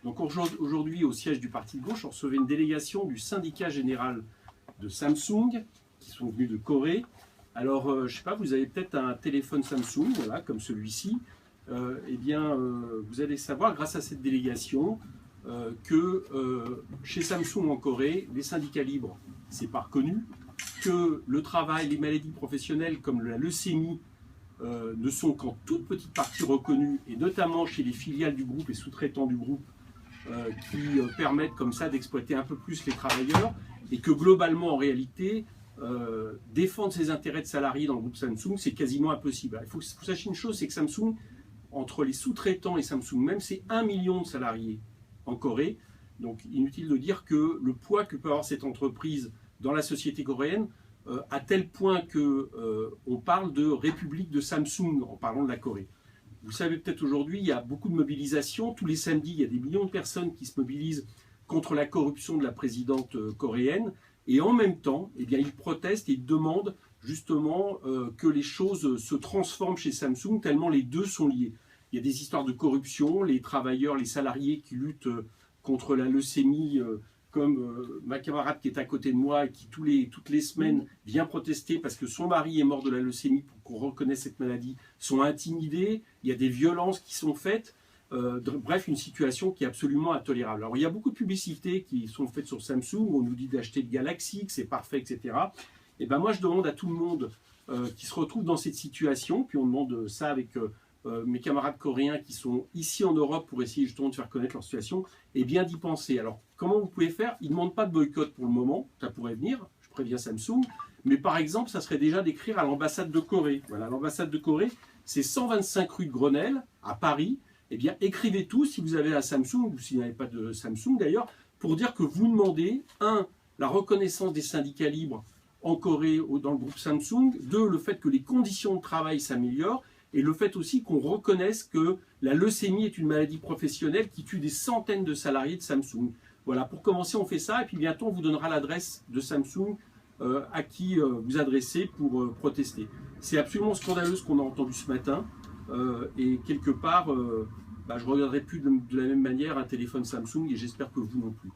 Donc aujourd'hui, au siège du Parti de gauche, on recevait une délégation du syndicat général de Samsung, qui sont venus de Corée. Alors, je ne sais pas, vous avez peut-être un téléphone Samsung, voilà, comme celui-ci. Vous allez savoir, grâce à cette délégation, que chez Samsung en Corée, les syndicats libres, c'est pas reconnu, que le travail, les maladies professionnelles comme la leucémie ne sont qu'en toute petite partie reconnues, et notamment chez les filiales du groupe et sous-traitants du groupe, qui permettent comme ça d'exploiter un peu plus les travailleurs, et que globalement, en réalité, défendre ses intérêts de salariés dans le groupe Samsung, c'est quasiment impossible. Il faut que vous sachiez une chose, c'est que Samsung, entre les sous-traitants et Samsung même, c'est 1 million de salariés en Corée. Donc inutile de dire que le poids que peut avoir cette entreprise dans la société coréenne, à tel point qu'on parle de république de Samsung en parlant de la Corée. Vous savez peut-être aujourd'hui, il y a beaucoup de mobilisations. Tous les samedis, il y a des millions de personnes qui se mobilisent contre la corruption de la présidente coréenne. Et en même temps, eh bien, ils protestent et ils demandent justement que les choses se transforment chez Samsung, tellement les deux sont liés. Il y a des histoires de corruption, les travailleurs, les salariés qui luttent contre la leucémie, comme ma camarade qui est à côté de moi et qui toutes les semaines vient protester parce que son mari est mort de la leucémie pour qu'on reconnaisse cette maladie, sont intimidés, il y a des violences qui sont faites. Bref, une situation qui est absolument intolérable. Alors, il y a beaucoup de publicités qui sont faites sur Samsung, on nous dit d'acheter le Galaxy, que c'est parfait, etc. Et ben moi, je demande à tout le monde qui se retrouve dans cette situation, puis on demande ça avec mes camarades coréens qui sont ici en Europe pour essayer justement de faire connaître leur situation, et bien d'y penser. Alors, comment vous pouvez faire? Ils ne demandent pas de boycott pour le moment, ça pourrait venir, je préviens Samsung, mais par exemple, ça serait déjà d'écrire à l'ambassade de Corée. Voilà, l'ambassade de Corée, c'est 125 rue de Grenelle, à Paris. Eh bien, écrivez tout si vous avez un Samsung, ou si vous n'avez pas de Samsung d'ailleurs, pour dire que vous demandez, 1, la reconnaissance des syndicats libres en Corée ou dans le groupe Samsung, 2, le fait que les conditions de travail s'améliorent, et le fait aussi qu'on reconnaisse que la leucémie est une maladie professionnelle qui tue des centaines de salariés de Samsung. Voilà, pour commencer, on fait ça, et puis bientôt, on vous donnera l'adresse de Samsung à qui vous adresser pour protester. C'est absolument scandaleux ce qu'on a entendu ce matin. Et quelque part, je ne regarderai plus de la même manière un téléphone Samsung et j'espère que vous non plus.